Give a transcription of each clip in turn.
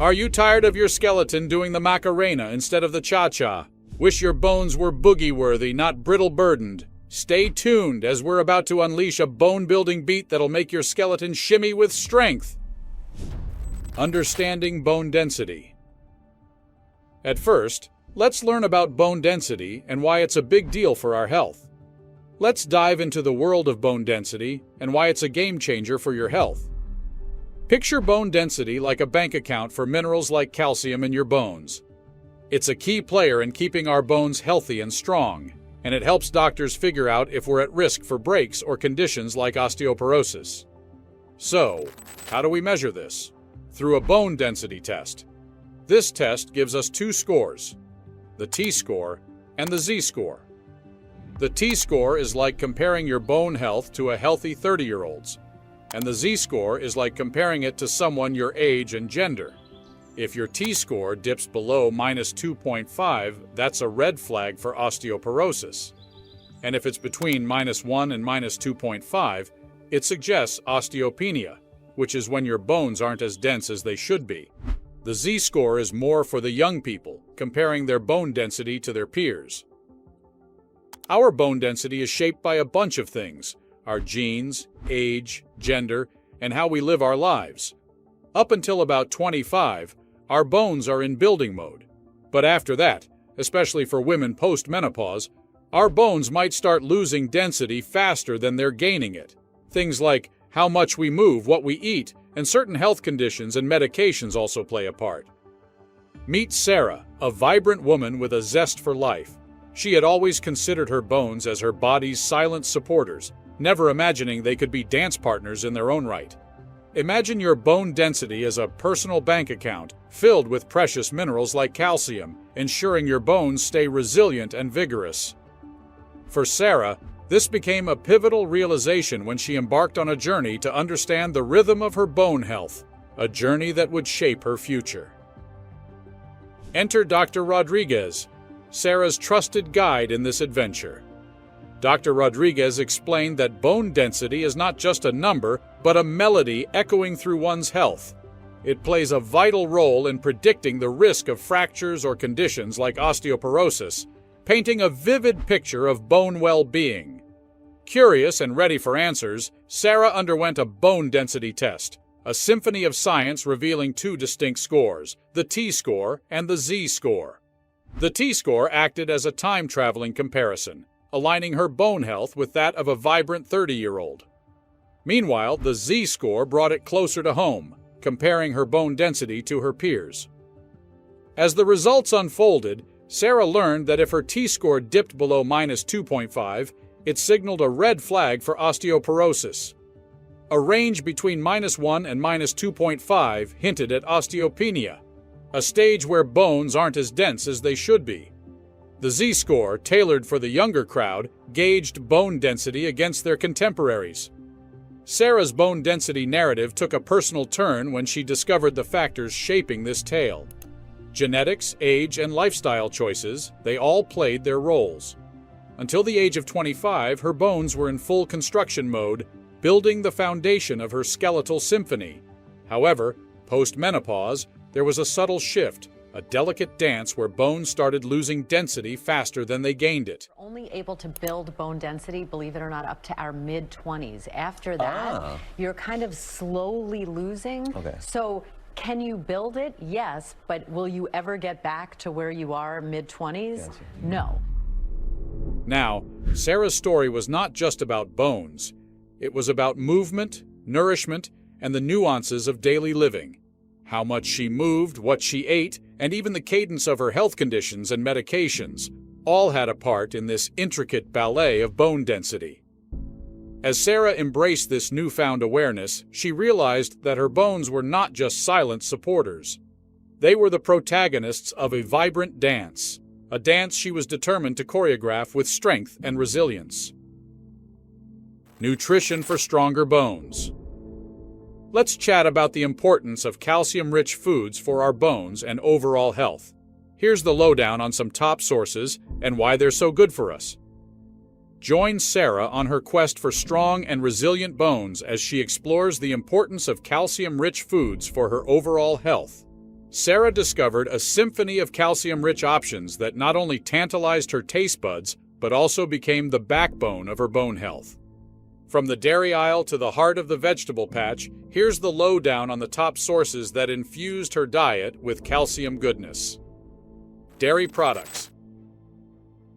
Are you tired of your skeleton doing the Macarena instead of the cha-cha? Wish your bones were boogie-worthy, not brittle-burdened? Stay tuned, as we're about to unleash a bone-building beat that'll make your skeleton shimmy with strength. Understanding bone density. At first, let's learn about bone density and why it's a big deal for our health. Let's dive into the world of bone density and why it's a game changer for your health. Picture bone density like a bank account for minerals like calcium in your bones. It's a key player in keeping our bones healthy and strong, and it helps doctors figure out if we're at risk for breaks or conditions like osteoporosis. So, how do we measure this? Through a bone density test. This test gives us two scores, the T-score and the Z-score. The T-score is like comparing your bone health to a healthy 30-year-old's, and the Z-score is like comparing it to someone your age and gender. If your T-score dips below -2.5, that's a red flag for osteoporosis. And if it's between -1 and -2.5, it suggests osteopenia, which is when your bones aren't as dense as they should be. The Z-score is more for the young people, comparing their bone density to their peers. Our bone density is shaped by a bunch of things: our genes, age, gender, and how we live our lives. Up until about 25, our bones are in building mode. But after that, especially for women post-menopause, our bones might start losing density faster than they're gaining it. Things like how much we move, what we eat, and certain health conditions and medications also play a part. Meet Sarah, a vibrant woman with a zest for life. She had always considered her bones as her body's silent supporters, never imagining they could be dance partners in their own right. Imagine your bone density as a personal bank account filled with precious minerals like calcium, ensuring your bones stay resilient and vigorous. For Sarah, this became a pivotal realization when she embarked on a journey to understand the rhythm of her bone health, a journey that would shape her future. Enter Dr. Rodriguez, Sarah's trusted guide in this adventure. Dr. Rodriguez explained that bone density is not just a number, but a melody echoing through one's health. It plays a vital role in predicting the risk of fractures or conditions like osteoporosis, painting a vivid picture of bone well-being. Curious and ready for answers, Sarah underwent a bone density test, a symphony of science revealing two distinct scores, the T-score and the Z-score. The T-score acted as a time-traveling comparison, aligning her bone health with that of a vibrant 30-year-old. Meanwhile, the Z-score brought it closer to home, comparing her bone density to her peers. As the results unfolded, Sarah learned that if her T-score dipped below -2.5, it signaled a red flag for osteoporosis. A range between -1 and -2.5 hinted at osteopenia, a stage where bones aren't as dense as they should be. The Z-score, tailored for the younger crowd, gauged bone density against their contemporaries. Sarah's bone density narrative took a personal turn when she discovered the factors shaping this tale. Genetics, age, and lifestyle choices, they all played their roles. Until the age of 25, her bones were in full construction mode, building the foundation of her skeletal symphony. However, post-menopause, there was a subtle shift, a delicate dance where bones started losing density faster than they gained it. We're only able to build bone density, believe it or not, up to our mid-20s. After that, you're kind of slowly losing. Okay. So can you build it? Yes, but will you ever get back to where you are mid-20s? Gotcha. No. Now, Sarah's story was not just about bones. It was about movement, nourishment, and the nuances of daily living. How much she moved, what she ate, and even the cadence of her health conditions and medications all had a part in this intricate ballet of bone density. As Sarah embraced this newfound awareness, she realized that her bones were not just silent supporters. They were the protagonists of a vibrant dance, a dance she was determined to choreograph with strength and resilience. Nutrition for stronger bones. Let's chat about the importance of calcium-rich foods for our bones and overall health. Here's the lowdown on some top sources and why they're so good for us. Join Sarah on her quest for strong and resilient bones as she explores the importance of calcium-rich foods for her overall health. Sarah discovered a symphony of calcium-rich options that not only tantalized her taste buds, but also became the backbone of her bone health. From the dairy aisle to the heart of the vegetable patch, here's the lowdown on the top sources that infused her diet with calcium goodness. Dairy products.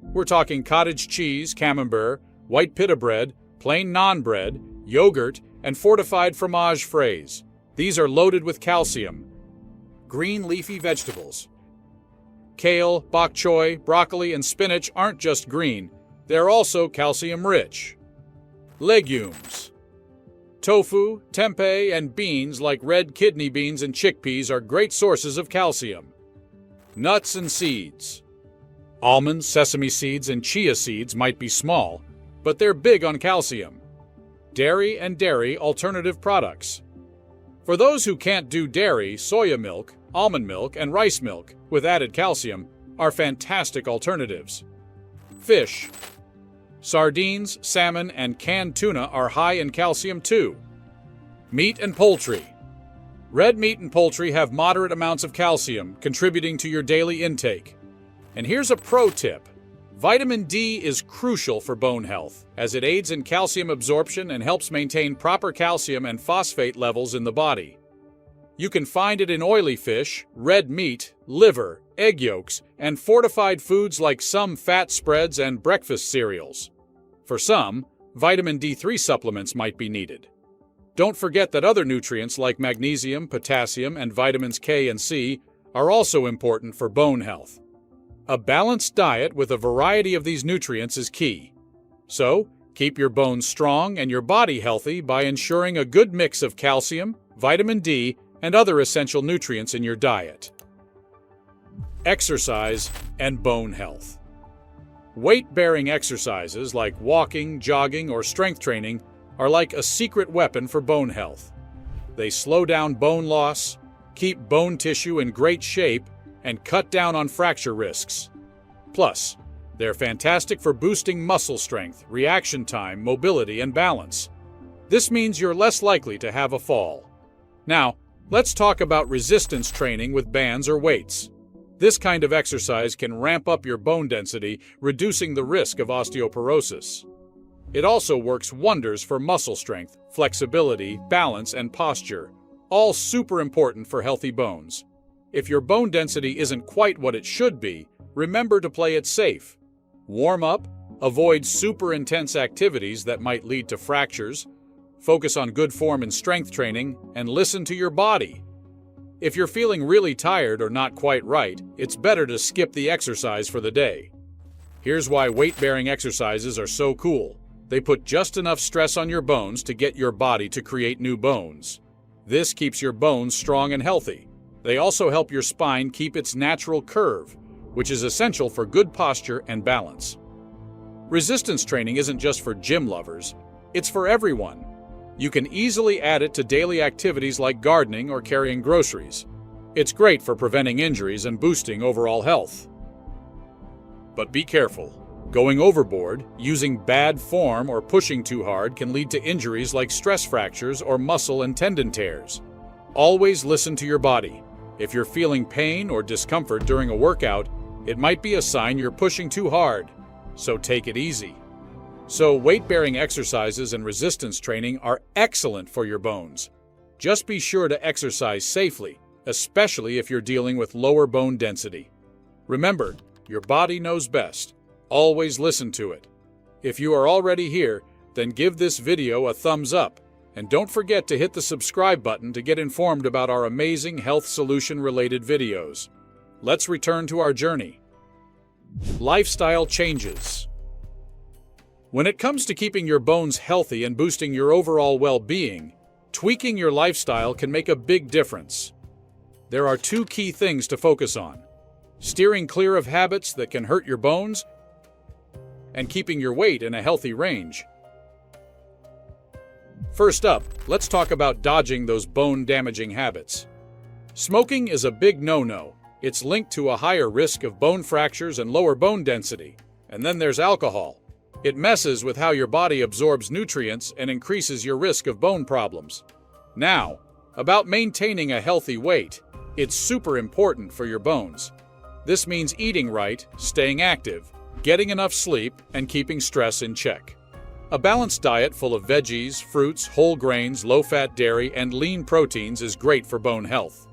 We're talking cottage cheese, camembert, white pita bread, plain naan bread, yogurt, and fortified fromage fraise. These are loaded with calcium. Green leafy vegetables. Kale, bok choy, broccoli, and spinach aren't just green, they're also calcium-rich. Legumes. Tofu, tempeh, and beans like red kidney beans and chickpeas are great sources of calcium. Nuts and seeds. Almonds, sesame seeds, and chia seeds might be small, but they're big on calcium. Dairy and dairy alternative products. For those who can't do dairy, soya milk, almond milk, and rice milk, with added calcium, are fantastic alternatives. Fish. Sardines, salmon, and canned tuna are high in calcium too. Meat and poultry. Red meat and poultry have moderate amounts of calcium, contributing to your daily intake. And here's a pro tip. Vitamin D is crucial for bone health, as it aids in calcium absorption and helps maintain proper calcium and phosphate levels in the body. You can find it in oily fish, red meat, liver, egg yolks, and fortified foods like some fat spreads and breakfast cereals. For some, vitamin D3 supplements might be needed. Don't forget that other nutrients like magnesium, potassium, and vitamins K and C are also important for bone health. A balanced diet with a variety of these nutrients is key. So, keep your bones strong and your body healthy by ensuring a good mix of calcium, vitamin D, and other essential nutrients in your diet. Exercise and bone health. Weight-bearing exercises like walking, jogging, or strength training are like a secret weapon for bone health. They slow down bone loss, keep bone tissue in great shape, and cut down on fracture risks. Plus, they're fantastic for boosting muscle strength, reaction time, mobility, and balance. This means you're less likely to have a fall. Now, let's talk about resistance training with bands or weights. This kind of exercise can ramp up your bone density, reducing the risk of osteoporosis. It also works wonders for muscle strength, flexibility, balance, and posture, all super important for healthy bones. If your bone density isn't quite what it should be, remember to play it safe. Warm up, avoid super intense activities that might lead to fractures, focus on good form in strength training, and listen to your body. If you're feeling really tired or not quite right, it's better to skip the exercise for the day. Here's why weight-bearing exercises are so cool. They put just enough stress on your bones to get your body to create new bones. This keeps your bones strong and healthy. They also help your spine keep its natural curve, which is essential for good posture and balance. Resistance training isn't just for gym lovers, it's for everyone. You can easily add it to daily activities like gardening or carrying groceries. It's great for preventing injuries and boosting overall health. But be careful. Going overboard, using bad form, or pushing too hard can lead to injuries like stress fractures or muscle and tendon tears. Always listen to your body. If you're feeling pain or discomfort during a workout, it might be a sign you're pushing too hard, so take it easy. So, weight-bearing exercises and resistance training are excellent for your bones. Just be sure to exercise safely, especially if you're dealing with lower bone density. Remember, your body knows best. Always listen to it. If you are already here, then give this video a thumbs up, and don't forget to hit the subscribe button to get informed about our amazing health solution-related videos. Let's return to our journey. Lifestyle changes. When it comes to keeping your bones healthy and boosting your overall well-being, tweaking your lifestyle can make a big difference. There are two key things to focus on: steering clear of habits that can hurt your bones and keeping your weight in a healthy range. First up, let's talk about dodging those bone-damaging habits. Smoking is a big no-no. It's linked to a higher risk of bone fractures and lower bone density. And then there's alcohol. It messes with how your body absorbs nutrients and increases your risk of bone problems. Now, about maintaining a healthy weight. It's super important for your bones. This means eating right, staying active, getting enough sleep, and keeping stress in check. A balanced diet full of veggies, fruits, whole grains, low-fat dairy, and lean proteins is great for bone health.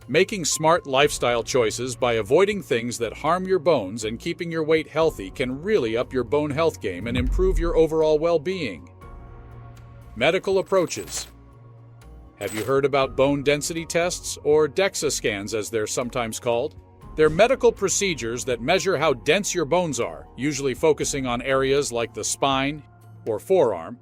Making smart lifestyle choices by avoiding things that harm your bones and keeping your weight healthy can really up your bone health game and improve your overall well-being. Medical approaches. Have you heard about bone density tests, or DEXA scans as they're sometimes called? They're medical procedures that measure how dense your bones are, usually focusing on areas like the spine or forearm.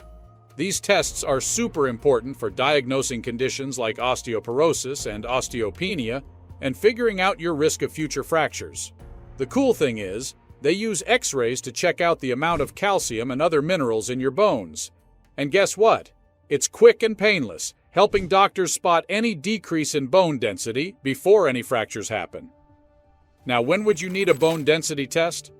These tests are super important for diagnosing conditions like osteoporosis and osteopenia and figuring out your risk of future fractures. The cool thing is, they use X-rays to check out the amount of calcium and other minerals in your bones. And guess what? It's quick and painless, helping doctors spot any decrease in bone density before any fractures happen. Now, when would you need a bone density test?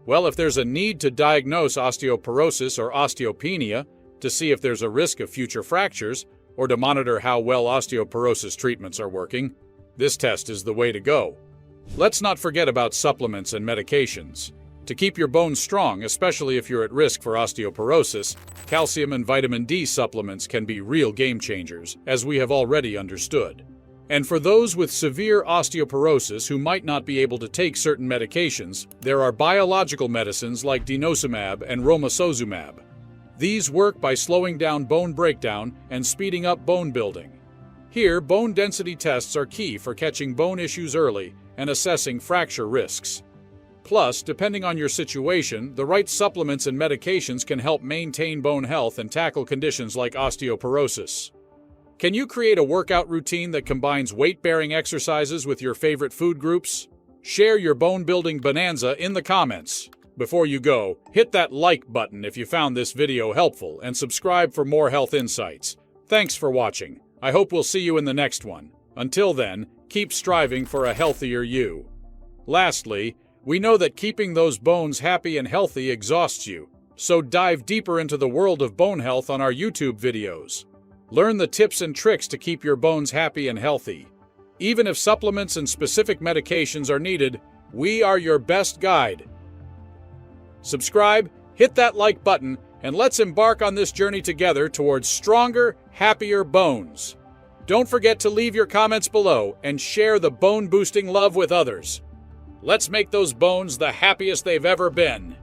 Well, if there's a need to diagnose osteoporosis or osteopenia, to see if there's a risk of future fractures, or to monitor how well osteoporosis treatments are working, this test is the way to go. Let's not forget about supplements and medications. To keep your bones strong, especially if you're at risk for osteoporosis, calcium and vitamin D supplements can be real game changers, as we have already understood. And for those with severe osteoporosis who might not be able to take certain medications, there are biological medicines like denosumab and romosozumab. These work by slowing down bone breakdown and speeding up bone building. Here, bone density tests are key for catching bone issues early and assessing fracture risks. Plus, depending on your situation, the right supplements and medications can help maintain bone health and tackle conditions like osteoporosis. Can you create a workout routine that combines weight-bearing exercises with your favorite food groups? Share your bone-building bonanza in the comments. Before you go, hit that like button if you found this video helpful and subscribe for more health insights. Thanks for watching. I hope we'll see you in the next one. Until then, keep striving for a healthier you. Lastly, we know that keeping those bones happy and healthy exhausts you, so dive deeper into the world of bone health on our YouTube videos. Learn the tips and tricks to keep your bones happy and healthy. Even if supplements and specific medications are needed, we are your best guide. Subscribe, hit that like button, and let's embark on this journey together towards stronger, happier bones. Don't forget to leave your comments below and share the bone-boosting love with others. Let's make those bones the happiest they've ever been.